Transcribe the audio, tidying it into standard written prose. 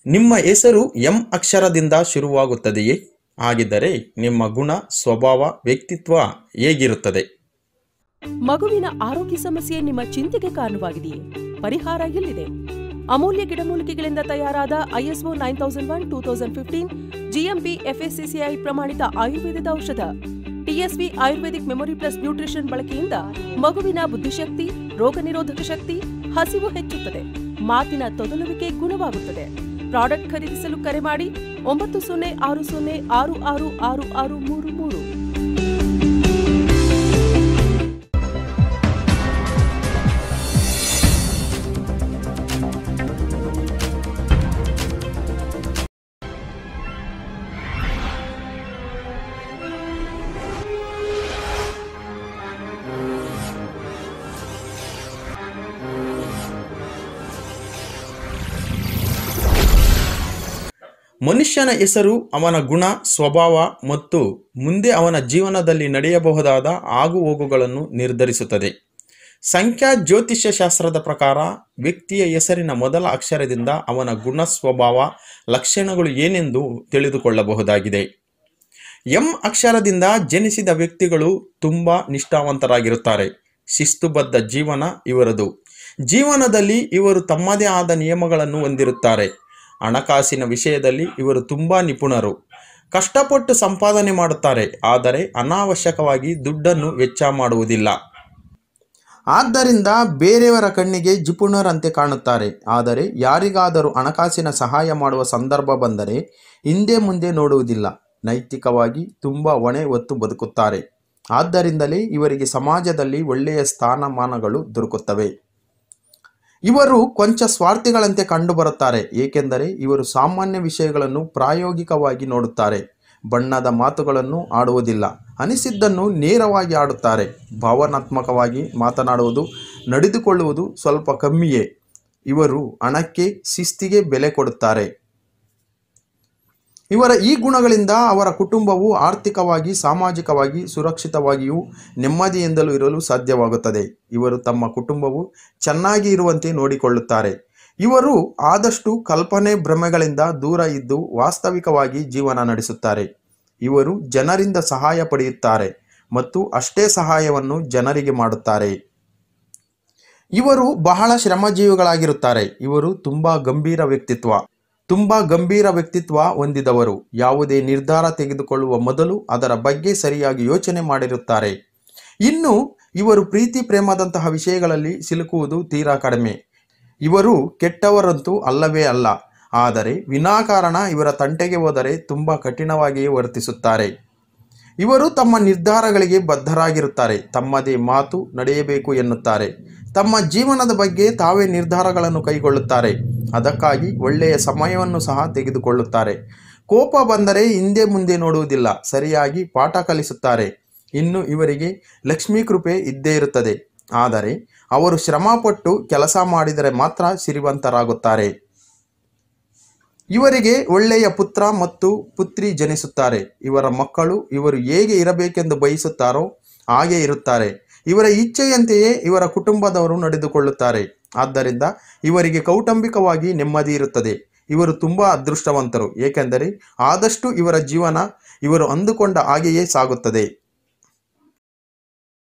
ನಿಮ್ಮ ಹೆಸರು ಎಂ ಅಕ್ಷರದಿಂದ ಶುರುವಾಗುತ್ತದೆಯೇ? ಹಾಗಿದ್ದರೆ ನಿಮ್ಮ ಗುಣ, ಸ್ವಭಾವ, ವ್ಯಕ್ತಿತ್ವ ಹೇಗಿರುತ್ತದೆ? ಮಗುವಿನ ಆರೋಗ್ಯ ಸಮಸ್ಯೆ ನಿಮ್ಮ ಚಿಂತೆಗೆ ಕಾರಣವಾಗಿದೆಯೇ? ಪರಿಹಾರ ಇಲ್ಲಿದೆ. ಅಮೂಲ್ಯ ಗಿಡಮೂಲಿಕೆಗಳಿಂದ ತಯಾರಾದ ISO 9001 2015 GMP FSCCI ಪ್ರಮಾಣಿತ ಆಯುರ್ವೇದದ ಔಷಧ TSV Ayurvedic memory plus nutrition ಬಳಕೆಯಿಂದ ಮಗುವಿನ ಬುದ್ಧಿಶಕ್ತಿ, ರೋಗ ನಿರೋಧಕ ಶಕ್ತಿ, ಹಸಿವು ಹೆಚ್ಚುತ್ತದೆ, ಮಾತಿನ ತೊದಲುವಿಕೆ ಗುಣವಾಗುತ್ತದೆ. ಪ್ರಾಡಕ್ಟ್ ಖರೀದಿಸಲು ಕರೆ ಮಾಡಿ 9060666633. ಮನುಷ್ಯನ ಹೆಸರು ಅವನ ಗುಣ, ಸ್ವಭಾವ ಮತ್ತು ಮುಂದೆ ಅವನ ಜೀವನದಲ್ಲಿ ನಡೆಯಬಹುದಾದ ಆಗುಹೋಗುಗಳನ್ನು ನಿರ್ಧರಿಸುತ್ತದೆ. ಸಂಖ್ಯಾ ಜ್ಯೋತಿಷ್ಯ ಶಾಸ್ತ್ರದ ಪ್ರಕಾರ ವ್ಯಕ್ತಿಯ ಹೆಸರಿನ ಮೊದಲ ಅಕ್ಷರದಿಂದ ಅವನ ಗುಣ, ಸ್ವಭಾವ, ಲಕ್ಷಣಗಳು ಏನೆಂದು ತಿಳಿದುಕೊಳ್ಳಬಹುದಾಗಿದೆ. ಎಂ ಅಕ್ಷರದಿಂದ ಜನಿಸಿದ ವ್ಯಕ್ತಿಗಳು ತುಂಬ ನಿಷ್ಠಾವಂತರಾಗಿರುತ್ತಾರೆ. ಶಿಸ್ತುಬದ್ಧ ಜೀವನ ಇವರದು. ಜೀವನದಲ್ಲಿ ಇವರು ತಮ್ಮದೇ ಆದ ನಿಯಮಗಳನ್ನು ಹೊಂದಿರುತ್ತಾರೆ. ಹಣಕಾಸಿನ ವಿಷಯದಲ್ಲಿ ಇವರು ತುಂಬ ನಿಪುಣರು. ಕಷ್ಟಪಟ್ಟು ಸಂಪಾದನೆ ಮಾಡುತ್ತಾರೆ, ಆದರೆ ಅನಾವಶ್ಯಕವಾಗಿ ದುಡ್ಡನ್ನು ವೆಚ್ಚ ಮಾಡುವುದಿಲ್ಲ. ಆದ್ದರಿಂದ ಬೇರೆಯವರ ಕಣ್ಣಿಗೆ ಜಿಪುಣರಂತೆ ಕಾಣುತ್ತಾರೆ. ಆದರೆ ಯಾರಿಗಾದರೂ ಹಣಕಾಸಿನ ಸಹಾಯ ಮಾಡುವ ಸಂದರ್ಭ ಬಂದರೆ ಹಿಂದೆ ಮುಂದೆ ನೋಡುವುದಿಲ್ಲ. ನೈತಿಕವಾಗಿ ತುಂಬ ಹೊಣೆ ಹೊತ್ತು ಬದುಕುತ್ತಾರೆ. ಆದ್ದರಿಂದಲೇ ಇವರಿಗೆ ಸಮಾಜದಲ್ಲಿ ಒಳ್ಳೆಯ ಸ್ಥಾನಮಾನಗಳು ದೊರಕುತ್ತವೆ. ಇವರು ಕೊಂಚ ಸ್ವಾರ್ಥಿಗಳಂತೆ ಕಂಡುಬರುತ್ತಾರೆ, ಏಕೆಂದರೆ ಇವರು ಸಾಮಾನ್ಯ ವಿಷಯಗಳನ್ನು ಪ್ರಾಯೋಗಿಕವಾಗಿ ನೋಡುತ್ತಾರೆ. ಬಣ್ಣದ ಮಾತುಗಳನ್ನು ಆಡುವುದಿಲ್ಲ, ಅನಿಸಿದ್ದನ್ನು ನೇರವಾಗಿ ಆಡುತ್ತಾರೆ. ಭಾವನಾತ್ಮಕವಾಗಿ ಮಾತನಾಡುವುದು, ನಡೆದುಕೊಳ್ಳುವುದು ಸ್ವಲ್ಪ ಕಮ್ಮಿಯೇ. ಇವರು ಹಣಕ್ಕೆ, ಶಿಸ್ತಿಗೆ ಬೆಲೆ ಕೊಡುತ್ತಾರೆ. ಇವರ ಈ ಗುಣಗಳಿಂದ ಅವರ ಕುಟುಂಬವು ಆರ್ಥಿಕವಾಗಿ, ಸಾಮಾಜಿಕವಾಗಿ ಸುರಕ್ಷಿತವಾಗಿಯೂ ನೆಮ್ಮದಿಯಿಂದಲೂ ಇರಲು ಸಾಧ್ಯವಾಗುತ್ತದೆ. ಇವರು ತಮ್ಮ ಕುಟುಂಬವು ಚೆನ್ನಾಗಿ ಇರುವಂತೆ ನೋಡಿಕೊಳ್ಳುತ್ತಾರೆ. ಇವರು ಆದಷ್ಟು ಕಲ್ಪನೆ, ಭ್ರಮೆಗಳಿಂದ ದೂರ ಇದ್ದು ವಾಸ್ತವಿಕವಾಗಿ ಜೀವನ ನಡೆಸುತ್ತಾರೆ. ಇವರು ಜನರಿಂದ ಸಹಾಯ ಪಡೆಯುತ್ತಾರೆ ಮತ್ತು ಅಷ್ಟೇ ಸಹಾಯವನ್ನು ಜನರಿಗೆ ಮಾಡುತ್ತಾರೆ. ಇವರು ಬಹಳ ಶ್ರಮಜೀವಿಗಳಾಗಿರುತ್ತಾರೆ. ಇವರು ತುಂಬ ಗಂಭೀರ ವ್ಯಕ್ತಿತ್ವ ಹೊಂದಿದವರು. ಯಾವುದೇ ನಿರ್ಧಾರ ತೆಗೆದುಕೊಳ್ಳುವ ಮೊದಲು ಅದರ ಬಗ್ಗೆ ಸರಿಯಾಗಿ ಯೋಚನೆ ಮಾಡಿರುತ್ತಾರೆ. ಇನ್ನು ಇವರು ಪ್ರೀತಿ, ಪ್ರೇಮದಂತಹ ವಿಷಯಗಳಲ್ಲಿ ಸಿಲುಕುವುದು ತೀರಾ ಕಡಿಮೆ. ಇವರು ಕೆಟ್ಟವರಂತೂ ಅಲ್ಲವೇ ಅಲ್ಲ. ಆದರೆ ವಿನಾಕಾರಣ ಇವರ ತಂಟೆಗೆ ಹೋದರೆ ತುಂಬ ಕಠಿಣವಾಗಿಯೇ ವರ್ತಿಸುತ್ತಾರೆ. ಇವರು ತಮ್ಮ ನಿರ್ಧಾರಗಳಿಗೆ ಬದ್ಧರಾಗಿರುತ್ತಾರೆ. ತಮ್ಮದೇ ಮಾತು ನಡೆಯಬೇಕು ಎನ್ನುತ್ತಾರೆ. ತಮ್ಮ ಜೀವನದ ಬಗ್ಗೆ ತಾವೇ ನಿರ್ಧಾರಗಳನ್ನು ಕೈಗೊಳ್ಳುತ್ತಾರೆ. ಅದಕ್ಕಾಗಿ ಒಳ್ಳೆಯ ಸಮಯವನ್ನು ಸಹ ತೆಗೆದುಕೊಳ್ಳುತ್ತಾರೆ. ಕೋಪ ಬಂದರೆ ಹಿಂದೆ ಮುಂದೆ ನೋಡುವುದಿಲ್ಲ, ಸರಿಯಾಗಿ ಪಾಠ ಕಲಿಸುತ್ತಾರೆ. ಇನ್ನು ಇವರಿಗೆ ಲಕ್ಷ್ಮೀ ಕೃಪೆ ಇದ್ದೇ ಇರುತ್ತದೆ. ಆದರೆ ಅವರು ಶ್ರಮಪಟ್ಟು ಕೆಲಸ ಮಾಡಿದರೆ ಮಾತ್ರ ಸಿರಿವಂತರಾಗುತ್ತಾರೆ. ಇವರಿಗೆ ಒಳ್ಳೆಯ ಪುತ್ರ ಮತ್ತು ಪುತ್ರಿ ಜನಿಸುತ್ತಾರೆ. ಇವರ ಮಕ್ಕಳು ಇವರು ಹೇಗೆ ಇರಬೇಕೆಂದು ಬಯಸುತ್ತಾರೋ ಹಾಗೆ ಇರುತ್ತಾರೆ. ಇವರ ಇಚ್ಛೆಯಂತೆಯೇ ಇವರ ಕುಟುಂಬದವರು ನಡೆದುಕೊಳ್ಳುತ್ತಾರೆ. ಆದ್ದರಿಂದ ಇವರಿಗೆ ಕೌಟುಂಬಿಕವಾಗಿ ನೆಮ್ಮದಿ ಇರುತ್ತದೆ. ಇವರು ತುಂಬ ಅದೃಷ್ಟವಂತರು, ಏಕೆಂದರೆ ಆದಷ್ಟು ಇವರ ಜೀವನ ಇವರು ಅಂದುಕೊಂಡ ಹಾಗೆಯೇ ಸಾಗುತ್ತದೆ.